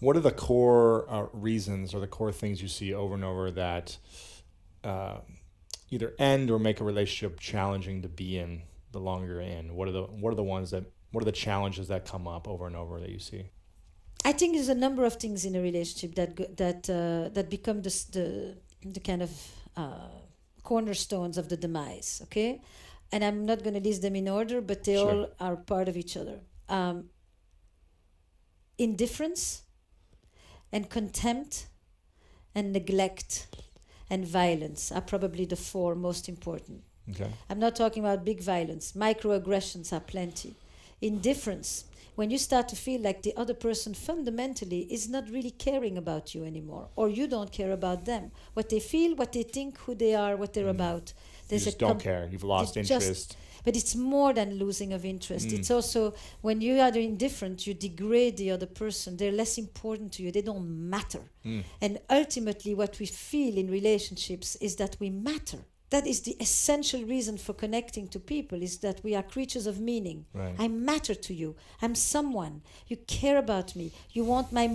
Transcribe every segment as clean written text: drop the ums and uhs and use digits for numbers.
What are the core reasons or the core things you see over and over that either end or make a relationship challenging to be in the longer you're in? What are the challenges that come up over and over that you see? I think there's a number of things in a relationship that become the kind of cornerstones of the demise. Okay, and I'm not going to list them in order, but they all are part of each other. Indifference and contempt and neglect and violence are probably the four most important. Okay. I'm not talking about big violence. Microaggressions are plenty. Indifference, when you start to feel like the other person fundamentally is not really caring about you anymore, or you don't care about them. What they feel, what they think, who they are, what they're about. You just don't care. You've lost interest. But it's more than losing of interest. It's also when you are indifferent, you degrade the other person. They're less important to you. They don't matter. And ultimately, what we feel in relationships is that we matter. That is the essential reason for connecting to people, is that we are creatures of meaning. Right. I matter to you. I'm someone. You care about me. You want my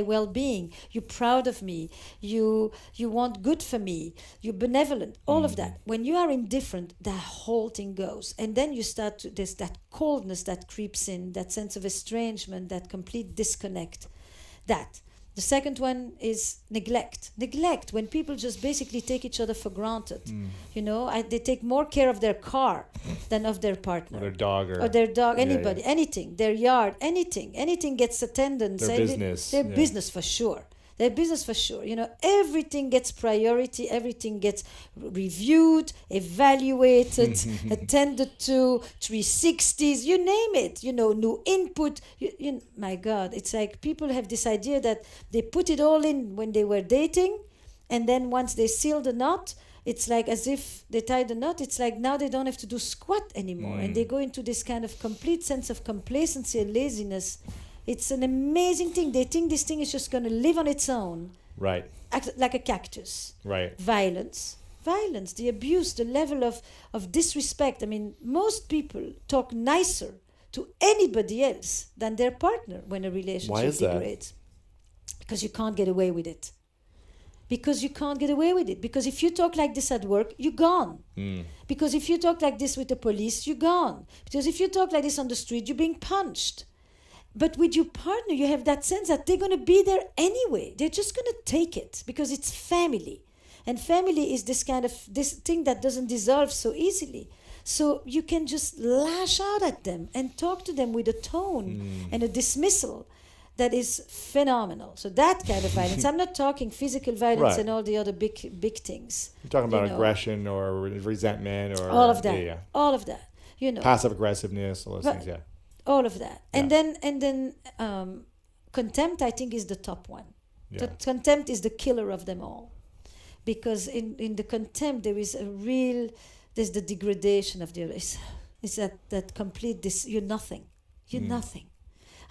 well-being. You're proud of me. You want good for me. You're benevolent. All of that. When you are indifferent, the whole thing goes. And then you start to, there's that coldness that creeps in, that sense of estrangement, that complete disconnect. That. The second one is neglect. Neglect, when people just basically take each other for granted. You know, they take more care of their car than of their partner. Or their dog. Anybody, anything, their yard, anything. Anything gets attendance. Their business. Their business for sure. Their business for sure. You know, everything gets priority. Everything gets reviewed, evaluated, attended to, 360s, you name it. You know, new input. My God, it's like people have this idea that they put it all in when they were dating, and then once they seal the knot, it's like as if they tied the knot. It's like now they don't have to do squat anymore, and they go into this kind of complete sense of complacency and laziness. It's an amazing thing. They think this thing is just going to live on its own. Right. Like a cactus. Right. Violence, the abuse, the level of disrespect. I mean, most people talk nicer to anybody else than their partner when a relationship degrades. Because you can't get away with it. Because if you talk like this at work, you're gone. Because if you talk like this with the police, you're gone. Because if you talk like this on the street, you're being punched. But with your partner, you have that sense that they're going to be there anyway. They're just going to take it because it's family. And family is this thing that doesn't dissolve so easily. So you can just lash out at them and talk to them with a tone and a dismissal that is phenomenal. So that kind of violence. I'm not talking physical violence and all the other big things. You're talking about aggression or resentment or... All of that. All of that. You know. Passive aggressiveness, all those things, yeah. All of that. And then contempt, I think, is the top one. Yeah. Contempt is the killer of them all. Because in the contempt, there's the degradation of the other. It's that complete, you're nothing. You're nothing.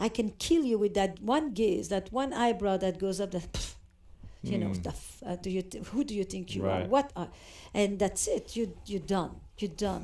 I can kill you with that one gaze, that one eyebrow that goes up, who do you think you are? What are? And that's it. You're done. You're done.